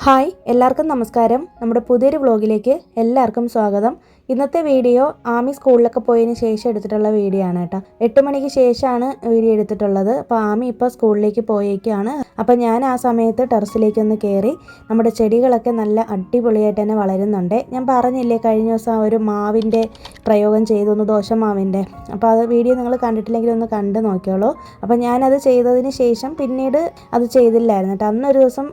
Hi എല്ലാവർക്കും നമസ്കാരം. നമ്മുടെ പുതിയൊരു വ്ളോഗിലേക്ക് എല്ലാവർക്കും സ്വാഗതം. ഇന്നത്തെ വീഡിയോ ആമി സ്കൂളിലൊക്കെ പോയതിന് ശേഷം എടുത്തിട്ടുള്ള വീഡിയോ ആണ് കേട്ടോ. 8 മണിക്ക് ശേഷമാണ് വീഡിയോ എടുത്തിട്ടുള്ളത്. അപ്പോൾ ആമി ഇപ്പോൾ സ്കൂളിലേക്ക് പോയേക്കാണ്. അപ്പോൾ ഞാൻ ആ സമയത്ത് ടെറസിലേക്ക് ഒന്ന് കയറി. നമ്മുടെ ചെടികളൊക്കെ നല്ല അടിപൊളിയായിട്ട് തന്നെ വളരുന്നുണ്ട്. ഞാൻ പറഞ്ഞില്ലേ കഴിഞ്ഞ ദിവസം ഒരു മാവിൻ്റെ പ്രയോഗം ചെയ്തൊന്ന് ദോശമാവിൻ്റെ. അപ്പോൾ അത് വീഡിയോ നിങ്ങൾ കണ്ടിട്ടില്ലെങ്കിൽ ഒന്ന് കണ്ട് നോക്കിയോളൂ. അപ്പോൾ ഞാനത് ചെയ്തതിന് ശേഷം പിന്നീട് അത് ചെയ്തില്ലായിരുന്നു കേട്ടോ. അന്നൊരു ദിവസം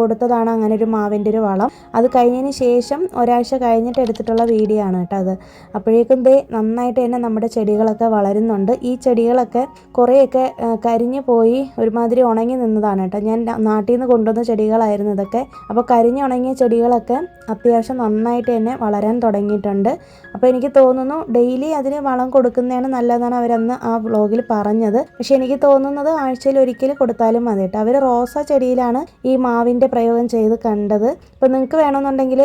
കൊടുത്തതാണ് അങ്ങനെ ഒരു മാവിൻ്റെ ഒരു വളം. അത് കഴിഞ്ഞതിന് ശേഷം ഒരാഴ്ച കഴിഞ്ഞിട്ട് എടുത്തിട്ടുള്ള വീഡിയോ ആണ് കേട്ടോ അത്. അപ്പോഴേക്കും നന്നായിട്ട് തന്നെ നമ്മുടെ ചെടികളൊക്കെ വളരുന്നുണ്ട്. ഈ ചെടികളൊക്കെ കുറേയൊക്കെ കരിഞ്ഞു പോയി ഒരുമാതിരി ഉണങ്ങി നിന്നതാണ് കേട്ടോ. ഞാൻ നാട്ടിൽ നിന്ന് കൊണ്ടുവന്ന ചെടികളായിരുന്നു ഇതൊക്കെ. അപ്പോൾ കരിഞ്ഞുണങ്ങിയ ചെടികളൊക്കെ അത്യാവശ്യം നന്നായിട്ട് തന്നെ വളരാൻ തുടങ്ങിയിട്ടുണ്ട്. അപ്പോൾ എനിക്ക് തോന്നുന്നു ഡെയിലി അതിന് വളം കൊടുക്കുന്നതാണ് നല്ലതെന്നാണ് അവരന്ന് ആ വ്ളോഗിൽ പറഞ്ഞത്. പക്ഷേ എനിക്ക് തോന്നുന്നത് ആഴ്ചയിൽ ഒരിക്കൽ കൊടുത്താലും മതി കേട്ടോ. അവർ റോസ ചെടിയിലാണ് ഈ മാവിൻ്റെ പ്രയോഗം ചെയ്ത് കണ്ടത്. അപ്പോൾ നിങ്ങൾക്ക് വേണമെന്നുണ്ടെങ്കിൽ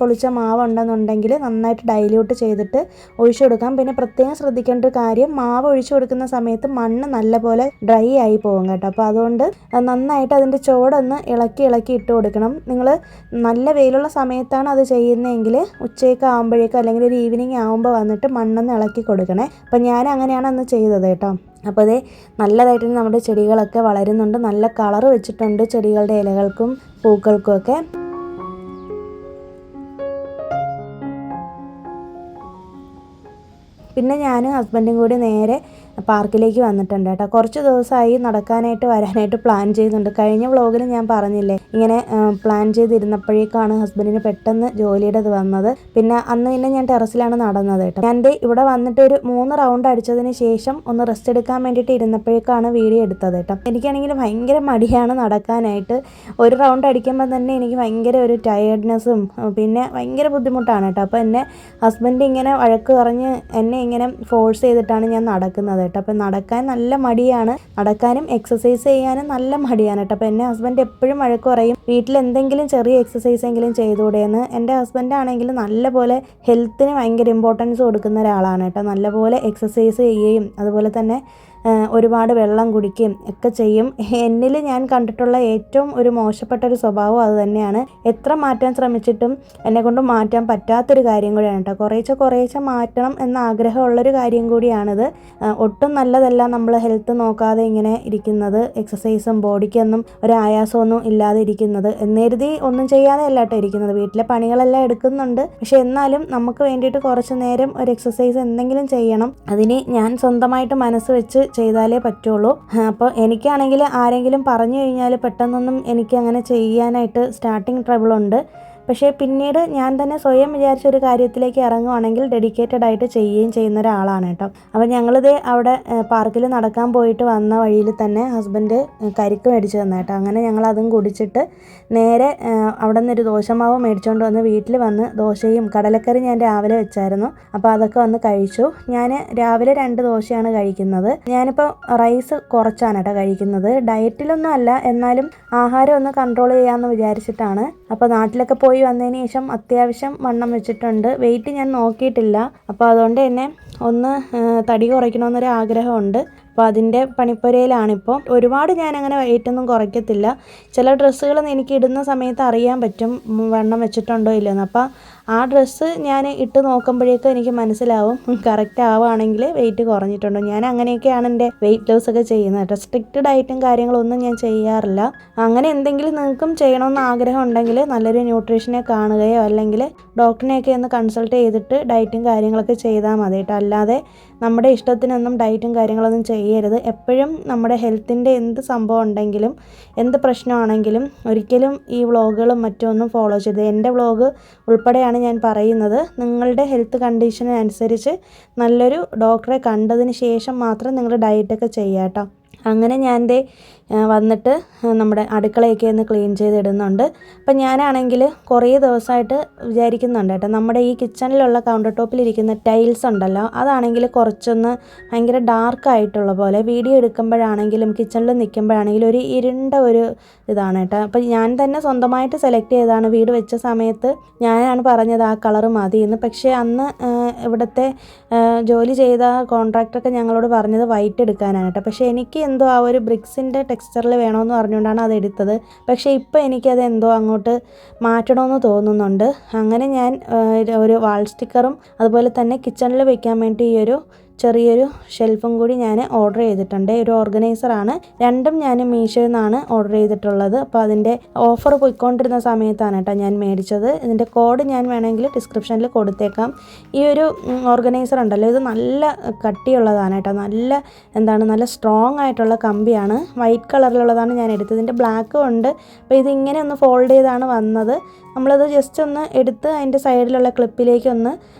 പൊളിച്ച മാവ് ഉണ്ടെന്നുണ്ടെങ്കിൽ നന്നായിട്ട് ഡൈല്യൂട്ട് ചെയ്തിട്ട് ഒഴിച്ചു കൊടുക്കാം. പിന്നെ പ്രത്യേകം ശ്രദ്ധിക്കേണ്ട ഒരു കാര്യം, മാവ് ഒഴിച്ചു കൊടുക്കുന്ന സമയത്ത് മണ്ണ് നല്ലപോലെ ഡ്രൈ ആയി പോകും കേട്ടോ. അപ്പോൾ അതുകൊണ്ട് നന്നായിട്ട് അതിൻ്റെ ചുവടൊന്ന് ഇളക്കി ഇട്ട് കൊടുക്കണം. നിങ്ങൾ നല്ല വെയിലുള്ള സമയത്താണ് അത് ചെയ്യുന്നതെങ്കിൽ ഉച്ചയൊക്കെ ആകുമ്പോഴേക്കും അല്ലെങ്കിൽ ഒരു ഈവനിങ് ആകുമ്പോൾ വന്നിട്ട് മണ്ണൊന്ന് ഇളക്കി കൊടുക്കണേ. അപ്പം ഞാൻ അങ്ങനെയാണ് അന്ന് ചെയ്തത് കേട്ടോ. അപ്പോൾ നല്ലതായിട്ട് നമ്മുടെ ചെടികളൊക്കെ വളരുന്നുണ്ട്. നല്ല കളർ വെച്ചിട്ടുണ്ട് ചെടികളുടെ ഇലകൾക്കും പൂക്കൾക്കും ഒക്കെ. പിന്നെ ഞാനും ഹസ്ബൻഡും കൂടി നേരെ പാർക്കിലേക്ക് വന്നിട്ടുണ്ട് കേട്ടോ. കുറച്ച് ദിവസമായി വരാനായിട്ട് പ്ലാൻ ചെയ്യുന്നുണ്ട്. കഴിഞ്ഞ വ്ളോഗിൽ ഞാൻ പറഞ്ഞില്ലേ ഇങ്ങനെ പ്ലാൻ ചെയ്തിരുന്നപ്പോഴേക്കാണ് ഹസ്ബൻഡിന് പെട്ടെന്ന് ജോലിയുടെ ഇത് വന്നത്. പിന്നെ അന്ന് ഞാൻ ടെറസിലാണ് നടന്നത് കേട്ടോ. ഞാൻ ഇവിടെ വന്നിട്ട് ഒരു 3 റൗണ്ട് അടിച്ചതിന് ശേഷം ഒന്ന് റെസ്റ്റ് എടുക്കാൻ വേണ്ടിയിട്ട് ഇരുന്നപ്പോഴേക്കാണ് വീഡിയോ എടുത്തത് കേട്ടോ. എനിക്കാണെങ്കിൽ ഭയങ്കര മടിയാണ് നടക്കാനായിട്ട്. ഒരു റൗണ്ട് അടിക്കുമ്പോൾ തന്നെ എനിക്ക് ഭയങ്കര ഒരു ടയേർഡ്നെസ്സും പിന്നെ ഭയങ്കര ബുദ്ധിമുട്ടാണ് കേട്ടോ. അപ്പോൾ എന്നെ ഹസ്ബൻഡ് ഇങ്ങനെ വഴക്ക് പറഞ്ഞ് എന്നെ ഇങ്ങനെ ഫോഴ്സ് ചെയ്തിട്ടാണ് ഞാൻ നടക്കുന്നത് കേട്ടോ. അപ്പോൾ നടക്കാൻ നല്ല മടിയാണ്, നടക്കാനും എക്സസൈസ് ചെയ്യാനും നല്ല മടിയാണ് കേട്ടോ. അപ്പോൾ എന്നെ ഹസ്ബൻഡ് എപ്പോഴും വഴക്ക് പറയും വീട്ടിൽ എന്തെങ്കിലും ചെറിയ എക്സസൈസ് എങ്കിലും ചെയ്തുകൂടെയെന്ന്. എൻ്റെ ഹസ്ബൻഡ് ആണെങ്കിൽ നല്ലപോലെ ഹെൽത്തിന് ഭയങ്കര ഇമ്പോർട്ടൻസ് കൊടുക്കുന്ന ഒരാളാണ് കേട്ടോ. നല്ലപോലെ എക്സസൈസ് ചെയ്യുകയും അതുപോലെ തന്നെ ഒരുപാട് വെള്ളം കുടിക്കുകയും ഒക്കെ ചെയ്യും. എന്നിൽ ഞാൻ കണ്ടിട്ടുള്ള ഏറ്റവും ഒരു മോശപ്പെട്ട ഒരു സ്വഭാവം അത് തന്നെയാണ്. എത്ര മാറ്റാൻ ശ്രമിച്ചിട്ടും എന്നെക്കൊണ്ട് മാറ്റാൻ പറ്റാത്തൊരു കാര്യം കൂടിയാണ് കേട്ടോ. കുറേശ്ശെ മാറ്റണം എന്ന ആഗ്രഹമുള്ളൊരു കാര്യം കൂടിയാണിത്. ഒട്ടും നല്ലതല്ല നമ്മൾ ഹെൽത്ത് നോക്കാതെ ഇങ്ങനെ ഇരിക്കുന്നത്, എക്സസൈസും ബോഡിക്കൊന്നും ഒരു ആയാസമൊന്നും ഇല്ലാതെ ഇരിക്കുന്നത്. എന്നെരുതി ഒന്നും ചെയ്യാതെ അല്ല കേട്ടോ ഇരിക്കുന്നത്, വീട്ടിലെ പണികളെല്ലാം എടുക്കുന്നുണ്ട്. പക്ഷെ എന്നാലും നമുക്ക് വേണ്ടിയിട്ട് കുറച്ച് നേരം ഒരു എക്സസൈസ് എന്തെങ്കിലും ചെയ്യണം. അതിന് ഞാൻ സ്വന്തമായിട്ട് മനസ്സ് വെച്ച് ചെയ്താലേ പറ്റുള്ളൂ. അപ്പോൾ എനിക്കാണെങ്കിൽ ആരെങ്കിലും പറഞ്ഞു കഴിഞ്ഞാൽ പെട്ടെന്നൊന്നും എനിക്ക് അങ്ങനെ ചെയ്യാനായിട്ട് സ്റ്റാർട്ടിങ് ട്രബിളുണ്ട്. പക്ഷേ പിന്നീട് ഞാൻ തന്നെ സ്വയം വിചാരിച്ച ഒരു കാര്യത്തിലേക്ക് ഇറങ്ങുവാണെങ്കിൽ ഡെഡിക്കേറ്റഡ് ആയിട്ട് ചെയ്യുന്ന ഒരാളാണ് കേട്ടോ. അപ്പോൾ ഞങ്ങളിത് അവിടെ പാർക്കിൽ നടക്കാൻ പോയിട്ട് വന്ന വഴിയിൽ തന്നെ ഹസ്ബൻഡ് കരിക്ക് മേടിച്ച് തന്ന കേട്ടോ. അങ്ങനെ ഞങ്ങൾ അതും കുടിച്ചിട്ട് നേരെ അവിടെ നിന്നൊരു ദോശമാവ് മേടിച്ചുകൊണ്ട് വന്ന് വീട്ടിൽ വന്ന് ദോശയും കടലക്കറി ഞാൻ രാവിലെ വെച്ചായിരുന്നു. അപ്പോൾ അതൊക്കെ വന്ന് കഴിച്ചു. ഞാൻ രാവിലെ 2 ദോശയാണ് കഴിക്കുന്നത്. ഞാനിപ്പോൾ റൈസ് കുറച്ചാണ് കേട്ടോ കഴിക്കുന്നത്. ഡയറ്റിലൊന്നും അല്ല, എന്നാലും ആഹാരം ഒന്ന് കൺട്രോൾ ചെയ്യാമെന്ന് വിചാരിച്ചിട്ടാണ്. അപ്പോൾ നാട്ടിലൊക്കെ പോയി വന്നതിന് ശേഷം അത്യാവശ്യം വണ്ണം വെച്ചിട്ടുണ്ട്. വെയിറ്റ് ഞാൻ നോക്കിയിട്ടില്ല. അപ്പോൾ അതുകൊണ്ട് തന്നെ ഒന്ന് തടി കുറയ്ക്കണമെന്നൊരു ആഗ്രഹമുണ്ട്. അപ്പോൾ അതിൻ്റെ പണിപ്പുരയിലാണിപ്പോൾ. ഒരുപാട് ഞാനങ്ങനെ വെയിറ്റൊന്നും കുറയ്ക്കത്തില്ല. ചില ഡ്രസ്സുകൾ എനിക്ക് ഇടുന്ന സമയത്ത് അറിയാൻ പറ്റും വണ്ണം വെച്ചിട്ടുണ്ടോ ഇല്ലെന്ന്. അപ്പോൾ ആ ഡ്രസ്സ് ഞാൻ ഇട്ട് നോക്കുമ്പോഴേക്കും എനിക്ക് മനസ്സിലാവും കറക്റ്റ് ആവുകയാണെങ്കിൽ വെയിറ്റ് കുറഞ്ഞിട്ടുണ്ടോ. ഞാൻ അങ്ങനെയൊക്കെയാണ് എൻ്റെ വെയിറ്റ് ലോസ് ഒക്കെ ചെയ്യുന്നത് കേട്ടോ. സ്ട്രിക്റ്റ് ഡയറ്റും കാര്യങ്ങളൊന്നും ഞാൻ ചെയ്യാറില്ല. അങ്ങനെ എന്തെങ്കിലും നിങ്ങൾക്കും ചെയ്യണമെന്ന് ആഗ്രഹം ഉണ്ടെങ്കിൽ നല്ലൊരു ന്യൂട്രീഷനെ കാണുകയോ അല്ലെങ്കിൽ ഡോക്ടറിനെയൊക്കെ ഒന്ന് കൺസൾട്ട് ചെയ്തിട്ട് ഡയറ്റും കാര്യങ്ങളൊക്കെ ചെയ്താൽ മതി കേട്ടോ. അല്ലാതെ നമ്മുടെ ഇഷ്ടത്തിനൊന്നും ഡയറ്റും കാര്യങ്ങളൊന്നും ചെയ്യരുത്. എപ്പോഴും നമ്മുടെ ഹെൽത്തിൻ്റെ എന്ത് സംഭവം ഉണ്ടെങ്കിലും എന്ത് പ്രശ്നമാണെങ്കിലും ഒരിക്കലും ഈ വ്ളോഗുകളും മറ്റൊന്നും ഫോളോ ചെയ്ത്, എൻ്റെ വ്ളോഗ് ഉൾപ്പെടെയാണ് ഞാൻ പറയുന്നത്. നിങ്ങളുടെ ഹെൽത്ത് കണ്ടീഷനനുസരിച്ച് നല്ലൊരു ഡോക്ടറെ കണ്ടതിന് ശേഷം മാത്രം നിങ്ങൾ ഡയറ്റൊക്കെ ചെയ്യുക കേട്ടോ. അങ്ങനെ ഞാൻ വന്നിട്ട് നമ്മുടെ അടുക്കളയൊക്കെ ഒന്ന് ക്ലീൻ ചെയ്തിടുന്നുണ്ട്. അപ്പം ഞാനാണെങ്കിൽ കുറേ ദിവസമായിട്ട് വിചാരിക്കുന്നുണ്ട് കേട്ടോ, നമ്മുടെ ഈ കിച്ചണിലുള്ള കൗണ്ടർ ടോപ്പിലിരിക്കുന്ന ടൈൽസ് ഉണ്ടല്ലോ, അതാണെങ്കിൽ കുറച്ചൊന്ന് ഭയങ്കര ഡാർക്കായിട്ടുള്ള പോലെ വീഡിയോ എടുക്കുമ്പോഴാണെങ്കിലും കിച്ചണിൽ നിൽക്കുമ്പോഴാണെങ്കിലും ഒരു ഇരുണ്ട ഒരു ഇതാണ് കേട്ടോ. അപ്പം ഞാൻ തന്നെ സ്വന്തമായിട്ട് സെലക്ട് ചെയ്തതാണ്. വീട് വെച്ച സമയത്ത് ഞാനാണ് പറഞ്ഞത് ആ കളറ് മതി എന്ന്. പക്ഷേ അന്ന് ഇവിടുത്തെ ജോലി ചെയ്ത കോൺട്രാക്ടറൊക്കെ ഞങ്ങളോട് പറഞ്ഞത് വൈറ്റ് എടുക്കാനാണ് കേട്ടോ. പക്ഷേ എനിക്ക് എന്തോ ആ ഒരു ബ്രിക്സിൻ്റെ ടെക്സ്ചറിൽ വേണമെന്ന് പറഞ്ഞുകൊണ്ടാണ് അത് എടുത്തത്. പക്ഷേ ഇപ്പോൾ എനിക്കത് എന്തോ അങ്ങോട്ട് മാറ്റണമെന്ന് തോന്നുന്നുണ്ട്. അങ്ങനെ ഞാൻ ഒരു വാൾ സ്റ്റിക്കറും അതുപോലെ തന്നെ കിച്ചണിൽ വെക്കാൻ വേണ്ടി ഈ ഒരു ചെറിയൊരു ഷെൽഫും കൂടി ഞാൻ ഓർഡർ ചെയ്തിട്ടുണ്ട്. ഒരു ഓർഗനൈസറാണ്. രണ്ടും ഞാൻ മീഷോയിൽ നിന്നാണ് ഓർഡർ ചെയ്തിട്ടുള്ളത്. അപ്പോൾ അതിൻ്റെ ഓഫർ പോയിക്കൊണ്ടിരുന്ന സമയത്താണ് കേട്ടോ ഞാൻ മേടിച്ചത്. ഇതിൻ്റെ കോഡ് ഞാൻ വേണമെങ്കിൽ ഡിസ്ക്രിപ്ഷനിൽ കൊടുത്തേക്കാം. ഈ ഒരു ഓർഗനൈസർ ഉണ്ടല്ലോ, ഇത് നല്ല കട്ടിയുള്ളതാണ് കേട്ടോ. നല്ല സ്ട്രോങ് ആയിട്ടുള്ള കമ്പിയാണ്. വൈറ്റ് കളറിലുള്ളതാണ് ഞാൻ എടുത്തത്. ഇതിൻ്റെ ബ്ലാക്കും ഉണ്ട്. അപ്പോൾ ഇതിങ്ങനെ ഒന്ന് ഫോൾഡ് ചെയ്താണ് വന്നത്. നമ്മളത് ജസ്റ്റ് ഒന്ന് എടുത്ത് അതിൻ്റെ സൈഡിലുള്ള ക്ലിപ്പിലേക്ക് ഒന്ന്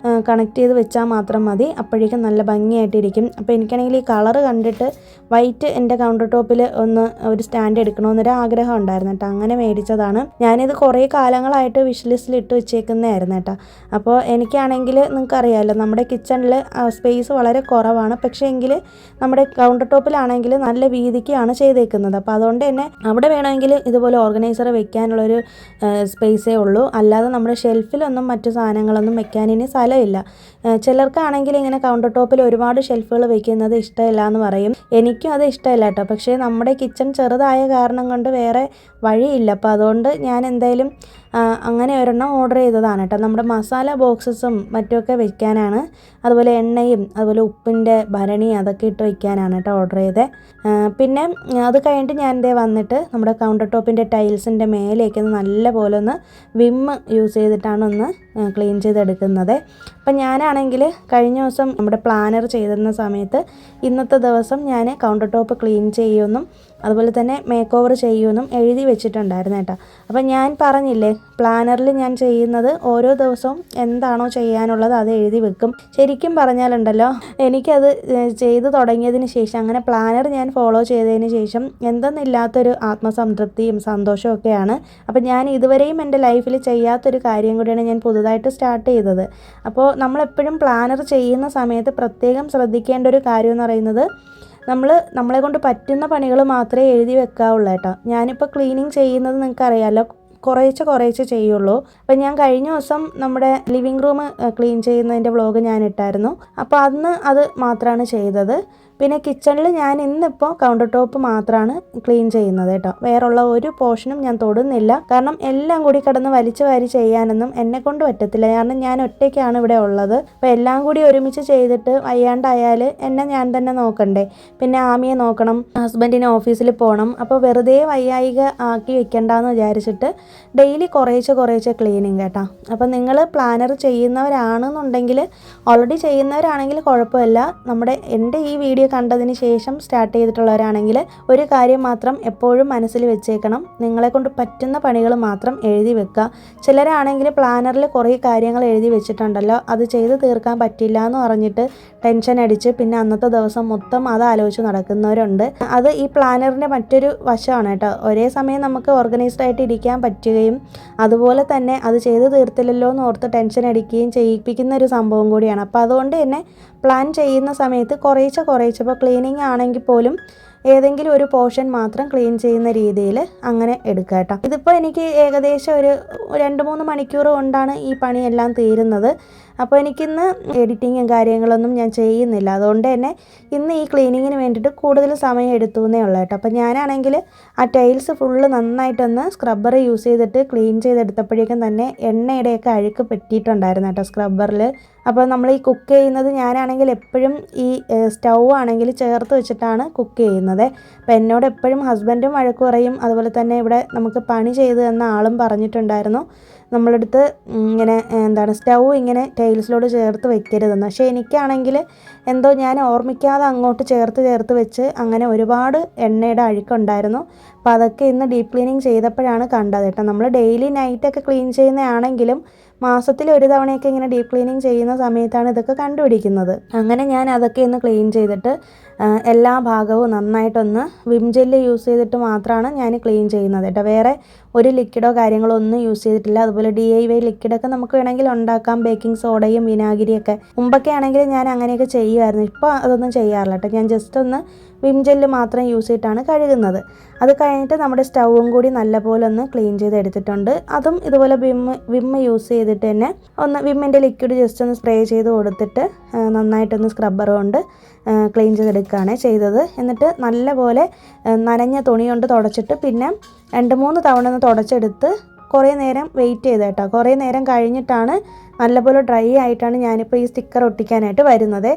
കണക്ട് ചെയ്ത് വെച്ചാൽ മാത്രം മതി. അപ്പോഴേക്കും നല്ല ഭംഗിയായിട്ടിരിക്കും. അപ്പോൾ എനിക്കാണെങ്കിൽ ഈ കളറ് കണ്ടിട്ട് വൈറ്റ് എൻ്റെ കൗണ്ടർ ടോപ്പിൽ ഒരു സ്റ്റാൻഡ് എടുക്കണമെന്നൊരു ആഗ്രഹം ഉണ്ടായിരുന്നു കേട്ടോ. അങ്ങനെ മേടിച്ചതാണ്. ഞാനിത് കുറേ കാലങ്ങളായിട്ട് വിഷ് ലിസ്റ്റിൽ ഇട്ട് വെച്ചേക്കുന്നതായിരുന്നു കേട്ടോ. അപ്പോൾ എനിക്കാണെങ്കിൽ നിങ്ങൾക്കറിയാമല്ലോ, നമ്മുടെ കിച്ചണിൽ സ്പേസ് വളരെ കുറവാണ്. പക്ഷേ എങ്കിൽ നമ്മുടെ കൗണ്ടർ ടോപ്പിലാണെങ്കിൽ നല്ല വീതിക്കാണ് ചെയ്തേക്കുന്നത്. അപ്പോൾ അതുകൊണ്ട് തന്നെ അവിടെ വേണമെങ്കിൽ ഇതുപോലെ ഓർഗനൈസർ വെക്കാനുള്ളൊരു സ്പേസേ ഉള്ളൂ. അല്ലാതെ നമ്മുടെ ഷെൽഫിലൊന്നും മറ്റു സാധനങ്ങളൊന്നും വെക്കാനിനി സ്ഥലമില്ല. ചിലർക്കാണെങ്കിൽ ഇങ്ങനെ കൗണ്ടർ ടോപ്പിൽ ഒരുപാട് ഷെൽഫുകൾ വെക്കുന്നത് ഇഷ്ടമില്ല എന്ന് പറയും. എനിക്കും അത് ഇഷ്ടമില്ല കേട്ടോ. പക്ഷേ നമ്മുടെ കിച്ചൺ ചെറുതായ കാരണം കൊണ്ട് വേറെ വഴിയില്ല. അപ്പോൾ അതുകൊണ്ട് ഞാൻ എന്തായാലും അങ്ങനെ ഒരെണ്ണം ഓർഡർ ചെയ്തതാണ് കേട്ടോ. നമ്മുടെ മസാല ബോക്സസും മറ്റുമൊക്കെ വെക്കാനാണ്. അതുപോലെ എണ്ണയും അതുപോലെ ഉപ്പിൻ്റെ ഭരണി അതൊക്കെ ഇട്ട് വയ്ക്കാനാണ് കേട്ടോ ഓർഡർ ചെയ്തത്. പിന്നെ അത് കഴിഞ്ഞിട്ട് ഞാൻ വന്നിട്ട് നമ്മുടെ കൗണ്ടർ ടോപ്പിൻ്റെ ടൈൽസിൻ്റെ മേലേക്ക് നല്ല പോലെ ഒന്ന് വിമ്മ് യൂസ് ചെയ്തിട്ടാണ് ഒന്ന് ക്ലീൻ ചെയ്തെടുക്കുന്നത്. അപ്പം ഞാനാണെങ്കിൽ കഴിഞ്ഞ ദിവസം നമ്മുടെ പ്ലാനർ ചെയ്തിരുന്ന സമയത്ത് ഇന്നത്തെ ദിവസം ഞാൻ കൗണ്ടർ ടോപ്പ് ക്ലീൻ ചെയ്യുമെന്നും അതുപോലെ തന്നെ മേക്ക് ഓവർ ചെയ്യുമെന്നും എഴുതി വെച്ചിട്ടുണ്ടായിരുന്നു കേട്ടോ. അപ്പം ഞാൻ പറഞ്ഞില്ലേ, പ്ലാനറിൽ ഞാൻ ചെയ്യുന്നത് ഓരോ ദിവസവും എന്താണോ ചെയ്യാനുള്ളത് അത് എഴുതി വെക്കും. ശരിക്കും പറഞ്ഞാലുണ്ടല്ലോ, എനിക്കത് ചെയ്ത് തുടങ്ങിയതിന് ശേഷം, അങ്ങനെ പ്ലാനർ ഞാൻ ഫോളോ ചെയ്തതിന് ശേഷം എന്തെന്നില്ലാത്തൊരു ആത്മസംതൃപ്തിയും സന്തോഷവും ഒക്കെയാണ്. അപ്പം ഞാൻ ഇതുവരെയും എൻ്റെ ലൈഫിൽ ചെയ്യാത്തൊരു കാര്യം കൂടിയാണ് ഞാൻ പുതുതായിട്ട് സ്റ്റാർട്ട് ചെയ്തത്. അപ്പോൾ നമ്മളെപ്പോഴും പ്ലാനർ ചെയ്യുന്ന സമയത്ത് പ്രത്യേകം ശ്രദ്ധിക്കേണ്ട ഒരു കാര്യം എന്ന് പറയുന്നത്, നമ്മളെ കൊണ്ട് പറ്റുന്ന പണികൾ മാത്രമേ എഴുതി വെക്കാവുള്ളൂ കേട്ടോ. ഞാനിപ്പോൾ ക്ലീനിങ് ചെയ്യുന്നത് നിങ്ങൾക്കറിയാമല്ലോ, കുറേശ്ശെ ചെയ്യുള്ളൂ. അപ്പം ഞാൻ കഴിഞ്ഞ ദിവസം നമ്മുടെ ലിവിങ് റൂം ക്ലീൻ ചെയ്യുന്നതിൻ്റെ വ്ളോഗ് ഞാൻ ഇട്ടായിരുന്നു. അപ്പോൾ അന്ന് അത് മാത്രമാണ് ചെയ്തത്. പിന്നെ കിച്ചണിൽ ഞാൻ ഇന്നിപ്പോൾ കൗണ്ടർ ടോപ്പ് മാത്രമാണ് ക്ലീൻ ചെയ്യുന്നത് കേട്ടോ. വേറുള്ള ഒരു പോർഷനും ഞാൻ തൊടുന്നില്ല. കാരണം എല്ലാം കൂടി കിടന്ന് വലിച്ചു വാരി ചെയ്യാനൊന്നും എന്നെ കൊണ്ട് പറ്റത്തില്ല. കാരണം ഞാൻ ഒറ്റയ്ക്കാണ് ഇവിടെ ഉള്ളത്. അപ്പോൾ എല്ലാം കൂടി ഒരുമിച്ച് ചെയ്തിട്ട് വയ്യാണ്ടായാൽ ഞാൻ തന്നെ നോക്കണ്ടേ. പിന്നെ ആമിയെ നോക്കണം, ഹസ്ബൻഡിന് ഓഫീസിൽ പോകണം. അപ്പോൾ വെറുതെ വയ്യായിക ആക്കി വെക്കണ്ടെന്ന് വിചാരിച്ചിട്ട് ഡെയിലി കുറേശ്ശെ ക്ലീനിങ് കേട്ടോ. അപ്പോൾ നിങ്ങൾ പ്ലാനർ ചെയ്യുന്നവരാണെന്നുണ്ടെങ്കിൽ, ഓൾറെഡി ചെയ്യുന്നവരാണെങ്കിൽ കുഴപ്പമില്ല. എൻ്റെ ഈ വീഡിയോ കണ്ടതിന് ശേഷം സ്റ്റാർട്ട് ചെയ്തിട്ടുള്ളവരാണെങ്കിൽ ഒരു കാര്യം മാത്രം എപ്പോഴും മനസ്സിൽ വെച്ചേക്കണം, നിങ്ങളെ കൊണ്ട് പറ്റുന്ന പണികൾ മാത്രം എഴുതി വെക്കുക. ചിലരാണെങ്കിൽ പ്ലാനറിൽ കുറേ കാര്യങ്ങൾ എഴുതി വെച്ചിട്ടുണ്ടല്ലോ, അത് ചെയ്ത് തീർക്കാൻ പറ്റില്ല എന്ന് പറഞ്ഞിട്ട് ടെൻഷൻ അടിച്ച് പിന്നെ അന്നത്തെ ദിവസം മൊത്തം അത് ആലോചിച്ച് നടക്കുന്നവരുണ്ട്. അത് ഈ പ്ലാനറിൻ്റെ മറ്റൊരു വശമാണ് കേട്ടോ. ഒരേ സമയം നമുക്ക് ഓർഗനൈസ്ഡ് ആയിട്ട് ഇരിക്കാൻ പറ്റുകയും അതുപോലെ തന്നെ അത് ചെയ്ത് തീർത്തില്ലല്ലോ എന്ന് ഓർത്ത് ടെൻഷൻ അടിക്കുകയും ചെയ്യിപ്പിക്കുന്ന ഒരു സംഭവം കൂടിയാണ്. അപ്പോൾ അതുകൊണ്ട് തന്നെ പ്ലാൻ ചെയ്യുന്ന സമയത്ത് കുറേശ്ശെ ഇപ്പോൾ ക്ലീനിങ് ആണെങ്കിൽ പോലും ഏതെങ്കിലും ഒരു പോർഷൻ മാത്രം ക്ലീൻ ചെയ്യുന്ന രീതിയിൽ അങ്ങനെ എടുക്കുക കേട്ടോ. ഇതിപ്പോൾ എനിക്ക് ഏകദേശം ഒരു 2-3 മണിക്കൂർ കൊണ്ടാണ് ഈ പണിയെല്ലാം തീരുന്നത്. അപ്പോൾ എനിക്കിന്ന് എഡിറ്റിങ്ങും കാര്യങ്ങളൊന്നും ഞാൻ ചെയ്യുന്നില്ല. അതുകൊണ്ട് തന്നെ ഇന്ന് ഈ ക്ലീനിങ്ങിന് വേണ്ടിയിട്ട് കൂടുതൽ സമയം എടുത്തു എന്നേ ഉള്ളൂ കേട്ടോ. അപ്പോൾ ഞാനാണെങ്കിൽ ആ ടൈൽസ് ഫുള്ള് നന്നായിട്ടൊന്ന് സ്ക്രബ്ബർ യൂസ് ചെയ്തിട്ട് ക്ലീൻ ചെയ്തെടുത്തപ്പോഴേക്കും തന്നെ എണ്ണയുടെയൊക്കെ അഴുക്ക് പറ്റിയിട്ടുണ്ടായിരുന്നു കേട്ടോ സ്ക്രബ്ബറിൽ. അപ്പോൾ നമ്മൾ ഈ കുക്ക് ചെയ്യുന്നത്, ഞാനാണെങ്കിൽ എപ്പോഴും ഈ സ്റ്റൗ ആണെങ്കിൽ ചേർത്ത് വെച്ചിട്ടാണ് കുക്ക് ചെയ്യുന്നത്. അപ്പോൾ എന്നോട് എപ്പോഴും ഹസ്ബൻഡും വഴക്ക് പറയും. അതുപോലെ തന്നെ ഇവിടെ നമുക്ക് പണി ചെയ്ത് തന്ന ആളും പറഞ്ഞിട്ടുണ്ടായിരുന്നു, നമ്മളടുത്ത് ഇങ്ങനെ സ്റ്റൗ ഇങ്ങനെ ടൈൽസിലോട് ചേർത്ത് വെക്കരുതെന്ന്. പക്ഷേ എനിക്കാണെങ്കിൽ എന്തോ ഞാൻ ഓർമ്മിക്കാതെ അങ്ങോട്ട് ചേർത്ത് വെച്ച് അങ്ങനെ ഒരുപാട് എണ്ണയുടെ അഴുക്കുണ്ടായിരുന്നു. അപ്പോൾ അതൊക്കെ ഇന്ന് ഡീപ്പ് ക്ലീനിങ് ചെയ്തപ്പോഴാണ് കണ്ടത് കേട്ടോ. നമ്മൾ ഡെയിലി നൈറ്റൊക്കെ ക്ലീൻ ചെയ്യുന്നതാണെങ്കിലും മാസത്തിൽ ഒരു തവണയൊക്കെ ഇങ്ങനെ ഡീപ്പ് ക്ലീനിങ് ചെയ്യുന്ന സമയത്താണ് ഇതൊക്കെ കണ്ടുപിടിക്കുന്നത്. അങ്ങനെ ഞാൻ അതൊക്കെ ഒന്ന് ക്ലീൻ ചെയ്തിട്ട് എല്ലാ ഭാഗവും നന്നായിട്ടൊന്ന് വിം ജെല്ല് യൂസ് ചെയ്തിട്ട് മാത്രമാണ് ഞാൻ ക്ലീൻ ചെയ്യുന്നത് കേട്ടോ. വേറെ ഒരു ലിക്വിഡോ കാര്യങ്ങളോ ഒന്നും യൂസ് ചെയ്തിട്ടില്ല. അതുപോലെ അതുപോലെ DIY ലിക്വിഡൊക്കെ നമുക്ക് വേണമെങ്കിൽ ഉണ്ടാക്കാം. ബേക്കിംഗ് സോഡയും വിനാഗിരിയൊക്കെ മുമ്പൊക്കെ ആണെങ്കിൽ ഞാൻ അങ്ങനെയൊക്കെ ചെയ്യുമായിരുന്നു. ഇപ്പോൾ അതൊന്നും ചെയ്യാറില്ല കേട്ടോ. ഞാൻ ജസ്റ്റ് ഒന്ന് വിം ജെല്ല് മാത്രം യൂസ് ചെയ്തിട്ടാണ് കഴുകുന്നത്. അത് കഴിഞ്ഞിട്ട് നമ്മുടെ സ്റ്റൗവും കൂടി നല്ലപോലെ ഒന്ന് ക്ലീൻ ചെയ്തെടുത്തിട്ടുണ്ട്. അതും ഇതുപോലെ വിം യൂസ് ചെയ്തിട്ട് തന്നെ ഒന്ന് വിമ്മിൻ്റെ ലിക്വിഡ് ജസ്റ്റ് ഒന്ന് സ്പ്രേ ചെയ്ത് കൊടുത്തിട്ട് നന്നായിട്ടൊന്ന് സ്ക്രബ്ബർ കൊണ്ട് ക്ലീൻ ചെയ്തെടുക്കുകയാണ് ചെയ്തത്. എന്നിട്ട് നല്ലപോലെ നനഞ്ഞ തുണി കൊണ്ട് തുടച്ചിട്ട് പിന്നെ 2-3 തവണ ഒന്ന് തുടച്ചെടുത്ത് കുറേ നേരം വെയിറ്റ് ചെയ്ത് കേട്ടോ. കുറേ നേരം കഴിഞ്ഞിട്ടാണ് നല്ലപോലെ ഡ്രൈ ആയിട്ടാണ് ഞാനിപ്പോൾ ഈ സ്റ്റിക്കർ ഒട്ടിക്കാനായിട്ട് വരുന്നത്.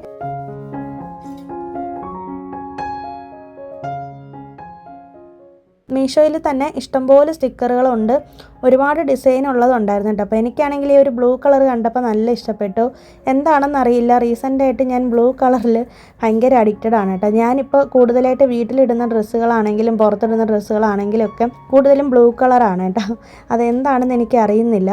മീഷോയിൽ തന്നെ ഇഷ്ടംപോലെ സ്റ്റിക്കറുകളുണ്ട്. ഒരുപാട് ഡിസൈൻ ഉള്ളതുണ്ടായിരുന്നു കേട്ടോ. അപ്പോൾ എനിക്കാണെങ്കിൽ ഈ ഒരു ബ്ലൂ കളർ കണ്ടപ്പോൾ നല്ല ഇഷ്ടപ്പെട്ടു. എന്താണെന്നറിയില്ല, റീസെൻ്റായിട്ട് ഞാൻ ബ്ലൂ കളറിൽ ഭയങ്കര അഡിക്റ്റഡ് ആണ് കേട്ടോ. ഞാനിപ്പോൾ കൂടുതലായിട്ട് വീട്ടിലിടുന്ന ഡ്രസ്സുകളാണെങ്കിലും പുറത്തിടുന്ന ഡ്രസ്സുകളാണെങ്കിലും ഒക്കെ കൂടുതലും ബ്ലൂ കളറാണ് കേട്ടോ. അതെന്താണെന്ന് എനിക്ക് അറിയുന്നില്ല.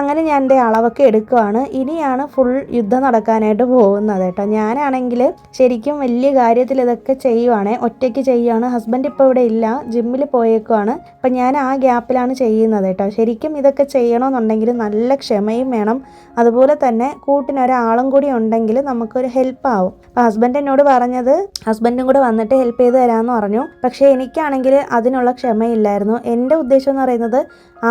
അങ്ങനെ ഞാൻ എൻ്റെ അളവൊക്കെ എടുക്കുവാണ്. ഇനിയാണ് ഫുൾ യുദ്ധം നടക്കാനായിട്ട് പോകുന്നത് കേട്ടോ. ഞാനാണെങ്കിൽ ശരിക്കും വലിയ കാര്യത്തിൽ ഇതൊക്കെ ചെയ്യുവാണ്, ഒറ്റയ്ക്ക് ചെയ്യുവാണ്. ഹസ്ബൻഡ് ഇപ്പോൾ ഇവിടെ ഇല്ല, ജിമ്മിൽ പോയേക്കുവാണ്. അപ്പം ഞാൻ ആ ഗ്യാപ്പിലാണ് ചെയ്യുന്നത് കേട്ടോ. ശരിക്കും ഇതൊക്കെ ചെയ്യണമെന്നുണ്ടെങ്കിൽ നല്ല ക്ഷമയും വേണം. അതുപോലെ തന്നെ കൂട്ടിനൊരാളും കൂടി ഉണ്ടെങ്കിൽ നമുക്കൊരു ഹെൽപ്പ് ആവും. അപ്പം ഹസ്ബൻഡ് എന്നോട് പറഞ്ഞത് ഹസ്ബൻഡും കൂടെ വന്നിട്ട് ഹെൽപ്പ് ചെയ്ത് തരാമെന്ന് പറഞ്ഞു. പക്ഷേ എനിക്കാണെങ്കിൽ അതിനുള്ള ക്ഷമയില്ലായിരുന്നു. എൻ്റെ ഉദ്ദേശം എന്ന് പറയുന്നത്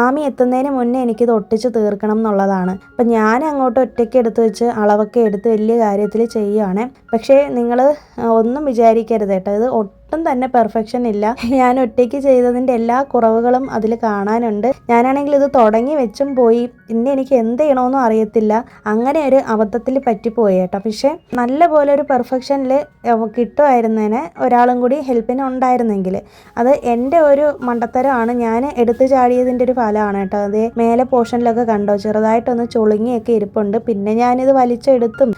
ആമി എത്തുന്നതിന് മുന്നേ എനിക്കിത് ഒട്ടിച്ച് തീർക്കണം എന്നുള്ളതാണ്. അപ്പം ഞാൻ അങ്ങോട്ട് ഒറ്റയ്ക്ക് എടുത്ത് വെച്ച് അളവൊക്കെ എടുത്ത് വലിയ കാര്യത്തിൽ ചെയ്യുവാണ്. പക്ഷേ നിങ്ങൾ ഒന്നും വിചാരിക്കരുത് കേട്ടോ, ഇത് ഒട്ടും തന്നെ പെർഫെക്ഷൻ ഇല്ല. ഞാൻ ഒറ്റയ്ക്ക് ചെയ്തതിൻ്റെ എല്ലാ കുറവുകളും അതിൽ കാണാനുണ്ട്. ഞാനാണെങ്കിൽ ഇത് തുടങ്ങി വെച്ചും പോയി, പിന്നെ എനിക്ക് എന്ത് ചെയ്യണമെന്നും അറിയത്തില്ല. അങ്ങനെ ഒരു അബദ്ധത്തിൽ പറ്റിപ്പോയി കേട്ടോ. പക്ഷേ നല്ല പോലെ ഒരു പെർഫെക്ഷനിൽ കിട്ടുമായിരുന്നതിന് ഒരാളും കൂടി ഹെൽപ്പിന് ഉണ്ടായിരുന്നെങ്കിൽ. അത് എൻ്റെ ഒരു മണ്ടത്തരമാണ്, ഞാൻ എടുത്തു ചാടിയതിൻ്റെ ഒരു ഫലമാണ് കേട്ടോ. അതേ മേലെ പോർഷനിലൊക്കെ കണ്ടോ ചെറുതായിട്ടൊന്ന് ചുളുങ്ങിയൊക്കെ ഇരിപ്പുണ്ട്. പിന്നെ ഞാനിത് വലിച്ചെടുത്തും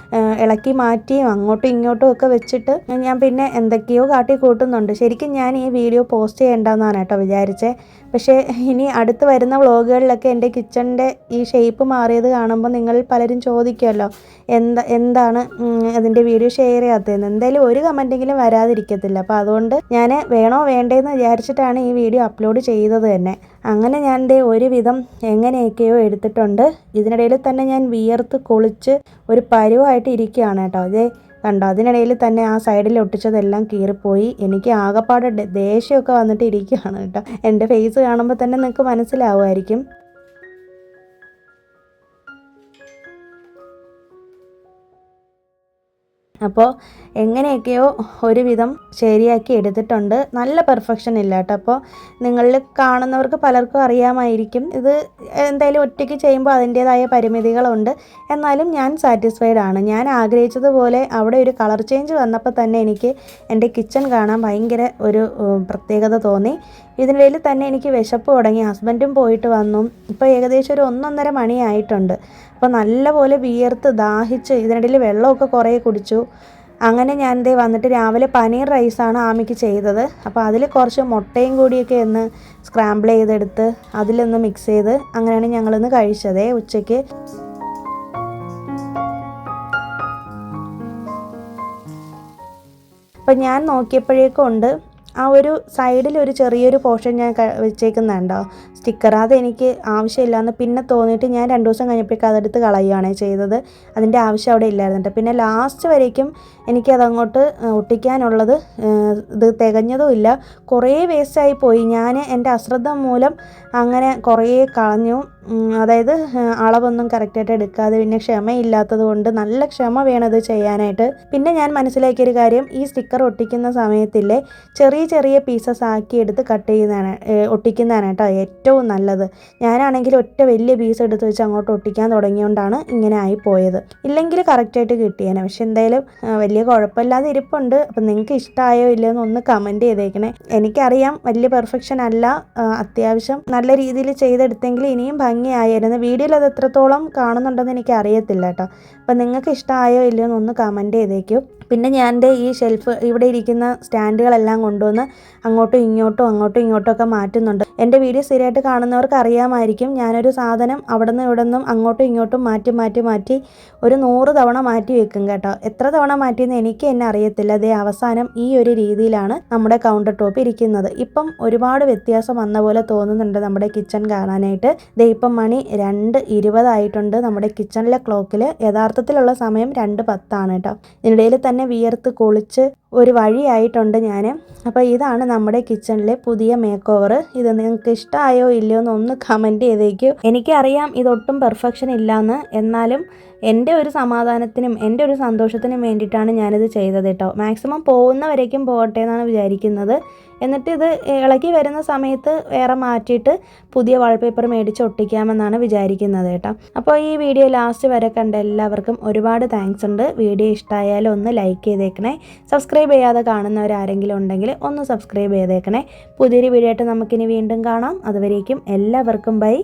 ഇളക്കി മാറ്റിയും അങ്ങോട്ടും ഇങ്ങോട്ടും ഒക്കെ വെച്ചിട്ട് ഞാൻ പിന്നെ എന്തൊക്കെയോ കാട്ടി കൂട്ടുന്നുണ്ട്. ശരിക്കും ഞാൻ ഈ വീഡിയോ പോസ്റ്റ് ചെയ്യേണ്ടെന്നാണ് കേട്ടോ വിചാരിച്ചത്. പക്ഷേ ഇനി അടുത്ത് വരുന്ന വ്ളോഗുകളിലൊക്കെ എൻ്റെ കിച്ചണിൻ്റെ ഈ ഷേപ്പ് മാറിയത് കാണുമ്പോൾ നിങ്ങൾ പലരും ചോദിക്കുമല്ലോ എന്താണ് അതിൻ്റെ വീഡിയോ ഷെയർ ചെയ്യാത്തതെന്ന്. എന്തായാലും ഒരു കമൻറ്റെങ്കിലും വരാതിരിക്കത്തില്ല. അപ്പോൾ അതുകൊണ്ട് ഞാൻ വേണോ വേണ്ടേന്ന് വിചാരിച്ചിട്ടാണ് ഈ വീഡിയോ അപ്ലോഡ് ചെയ്തത് തന്നെ. അങ്ങനെ ഞാൻ ഒരുവിധം എങ്ങനെയൊക്കെയോ എടുത്തിട്ടുണ്ട്. ഇതിനിടയിൽ തന്നെ ഞാൻ വിയർത്ത് കുളിച്ച് ഒരു പരുവായിട്ട് ഇരിക്കുകയാണ് കേട്ടോ. അതേ കണ്ടോ, അതിനിടയിൽ തന്നെ ആ സൈഡിൽ ഒട്ടിച്ചതെല്ലാം കീറിപ്പോയി. എനിക്ക് ആകെപ്പാടെ ദേഷ്യമൊക്കെ വന്നിട്ട് ഇരിക്കുകയാണ് കേട്ടോ. എൻ്റെ ഫേസ് കാണുമ്പോൾ തന്നെ നിങ്ങൾക്ക് മനസ്സിലാവുമായിരിക്കും. അപ്പോൾ എങ്ങനെയൊക്കെയോ ഒരുവിധം ശരിയാക്കി എടുത്തിട്ടുണ്ട്. നല്ല പെർഫെക്ഷൻ ഇല്ല കേട്ടോ. അപ്പോൾ നിങ്ങളിൽ കാണുന്നവർക്ക് പലർക്കും അറിയാമായിരിക്കും. ഇത് എന്തായാലും ഒറ്റയ്ക്ക് ചെയ്യുമ്പോൾ അതിൻ്റേതായ പരിമിതികളുണ്ട്. എന്നാലും ഞാൻ സാറ്റിസ്ഫൈഡ് ആണ്. ഞാൻ ആഗ്രഹിച്ചതുപോലെ അവിടെ ഒരു കളർ ചേഞ്ച് വന്നപ്പോൾ തന്നെ എനിക്ക് എൻ്റെ കിച്ചൺ കാണാൻ ഭയങ്കര ഒരു പ്രത്യേകത തോന്നി. ഇതിനിടയിൽ തന്നെ എനിക്ക് വിശപ്പ് തുടങ്ങി. ഹസ്ബൻഡും പോയിട്ട് വന്നു. ഇപ്പോൾ ഏകദേശം ഒരു 1-1.5 മണിയായിട്ടുണ്ട്. അപ്പോൾ നല്ലപോലെ വിയർത്ത് ദാഹിച്ച് ഇതിനിടയിൽ വെള്ളമൊക്കെ കുറേ കുടിച്ചു. അങ്ങനെ ഞാൻ വന്നിട്ട് രാവിലെ പനീർ റൈസാണ് ആമിക്ക് ചെയ്തത്. അപ്പോൾ അതിൽ കുറച്ച് മുട്ടയും കൂടിയൊക്കെ ഒന്ന് സ്ക്രാമ്പിൾ ചെയ്തെടുത്ത് അതിലൊന്ന് മിക്സ് ചെയ്ത് അങ്ങനെയാണ് ഞങ്ങളിന്ന് കഴിച്ചത് ഉച്ചയ്ക്ക്. അപ്പോൾ ഞാൻ നോക്കിയപ്പോഴേക്കും ഉണ്ട് ആ ഒരു സൈഡിൽ ഒരു ചെറിയൊരു പോർഷൻ ഞാൻ വെച്ചേക്കുന്നുണ്ടോ സ്റ്റിക്കർ, അതെനിക്ക് ആവശ്യമില്ലാന്ന് പിന്നെ തോന്നിയിട്ട് ഞാൻ 2 ദിവസം കഴിഞ്ഞപ്പോഴേക്കും അതെടുത്ത് കളയുകയാണ് ചെയ്തത്. അതിൻ്റെ ആവശ്യം അവിടെ ഇല്ലായിരുന്നിട്ട്. പിന്നെ ലാസ്റ്റ് വരേക്കും എനിക്കതങ്ങോട്ട് ഒട്ടിക്കാനുള്ളത് ഇത് തികഞ്ഞതുമില്ല. കുറേ വേസ്റ്റായി പോയി. ഞാൻ എൻ്റെ അശ്രദ്ധ മൂലം അങ്ങനെ കുറേ കളഞ്ഞു. അതായത് അളവൊന്നും കറക്റ്റായിട്ട് എടുക്കാതെ, പിന്നെ ക്ഷമയില്ലാത്തത് കൊണ്ട് നല്ല ക്ഷമ വേണത് ചെയ്യാനായിട്ട്. പിന്നെ ഞാൻ മനസ്സിലാക്കിയൊരു കാര്യം, ഈ സ്റ്റിക്കർ ഒട്ടിക്കുന്ന സമയത്തില്ലേ ചെറിയ ചെറിയ പീസസ് ആക്കി എടുത്ത് കട്ട് ചെയ്യുന്നതാണ് ഒട്ടിക്കുന്നതാണ് കേട്ടോ ഏറ്റവും നല്ലത്. ഞാനാണെങ്കിൽ ഒറ്റ വലിയ പീസ് എടുത്ത് വെച്ച് അങ്ങോട്ട് ഒട്ടിക്കാൻ തുടങ്ങിയോണ്ടാണ് ഇങ്ങനെ ആയിപ്പോയത്. ഇല്ലെങ്കിൽ കറക്റ്റായിട്ട് കിട്ടിയേനെ. പക്ഷെ എന്തായാലും വലിയ കുഴപ്പമില്ലാതെ ഇരിപ്പുണ്ട്. അപ്പം നിങ്ങൾക്ക് ഇഷ്ടമായോ ഇല്ലയോ എന്നൊന്ന് കമൻറ്റ് ചെയ്തേക്കണേ. എനിക്കറിയാം വലിയ പെർഫെക്ഷൻ അല്ല, അത്യാവശ്യം നല്ല രീതിയിൽ ചെയ്തെടുത്തെങ്കിൽ ഇനിയും ഭംഗിയായിരുന്നു. വീഡിയോയിൽ അത് എത്രത്തോളം കാണുന്നുണ്ടെന്ന് എനിക്ക് അറിയത്തില്ല കേട്ടോ. അപ്പം നിങ്ങൾക്ക് ഇഷ്ടമായോ ഇല്ലയോ എന്നൊന്ന് കമൻറ്റ് ചെയ്തേക്കും. പിന്നെ ഞാൻ ഈ ഷെൽഫ് ഇവിടെ ഇരിക്കുന്ന സ്റ്റാൻഡുകളെല്ലാം കൊണ്ടുവന്ന് അങ്ങോട്ടും ഇങ്ങോട്ടും ഒക്കെ മാറ്റുന്നുണ്ട്. എൻ്റെ വീഡിയോ സ്ഥിരമായിട്ട് കാണുന്നവർക്ക് അറിയാമായിരിക്കും, ഞാനൊരു സാധനം അവിടെ നിന്ന് ഇവിടെ നിന്നും അങ്ങോട്ടും ഇങ്ങോട്ടും മാറ്റി ഒരു 100 തവണ മാറ്റി വെക്കും കേട്ടോ. എത്ര തവണ മാറ്റിയെന്ന് എനിക്ക് തന്നെ അറിയത്തില്ല. അതേ അവസാനം ഈ ഒരു രീതിയിലാണ് നമ്മുടെ കൗണ്ടർ ടോപ്പ് ഇരിക്കുന്നത്. ഇപ്പം ഒരുപാട് വ്യത്യാസം വന്ന പോലെ തോന്നുന്നുണ്ട് നമ്മുടെ കിച്ചൺ കാണാനായിട്ട്. ഇപ്പം മണി 2:20 ആയിട്ടുണ്ട്. നമ്മുടെ കിച്ചണിലെ ക്ലോക്കിൽ യഥാർത്ഥത്തിലുള്ള സമയം 2:10 കേട്ടോ. ഇതിനിടയിൽ തന്നെ വിയർത്ത് കുളിച്ച് ഒരു വഴിയായിട്ടുണ്ട് ഞാൻ. അപ്പോൾ ഇതാണ് നമ്മുടെ കിച്ചണിലെ പുതിയ മേക്ക് ഓവർ. ഇത് നിങ്ങൾക്ക് ഇഷ്ടമായോ ഇല്ലയോ എന്നൊന്ന് കമൻറ്റ് ചെയ്തേക്കൂ. എനിക്കറിയാം ഇതൊട്ടും പെർഫെക്ഷൻ ഇല്ലയെന്ന്, എന്നാലും എൻ്റെ ഒരു സമാധാനത്തിനും എൻ്റെ ഒരു സന്തോഷത്തിനും വേണ്ടിയിട്ടാണ് ഞാനിത് ചെയ്തത് കേട്ടോ. മാക്സിമം പോകുന്നവരേക്കും പോകട്ടെ എന്നാണ് വിചാരിക്കുന്നത്. എന്നിട്ട് ഇത് ഇളകി വരുന്ന സമയത്ത് വേറെ മാറ്റിയിട്ട് പുതിയ വാൾപേപ്പർ മേടിച്ച് ഒട്ടിക്കാമെന്നാണ് വിചാരിക്കുന്നത് കേട്ടോ. അപ്പോൾ ഈ വീഡിയോ ലാസ്റ്റ് വരെ കണ്ട എല്ലാവർക്കും ഒരുപാട് താങ്ക്സ് ഉണ്ട്. വീഡിയോ ഇഷ്ടമായാലും ഒന്ന് ലൈക്ക് ചെയ്തേക്കണേ. സബ്സ്ക്രൈബ് ചെയ്യാതെ കാണുന്നവരാരെങ്കിലും ഉണ്ടെങ്കിൽ ഒന്ന് സബ്സ്ക്രൈബ് ചെയ്തേക്കണേ. പുതിയൊരു വീഡിയോ ആയിട്ട് നമുക്കിനി വീണ്ടും കാണാം. അതുവരേക്കും എല്ലാവർക്കും ബൈ.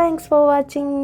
Thanks for watching.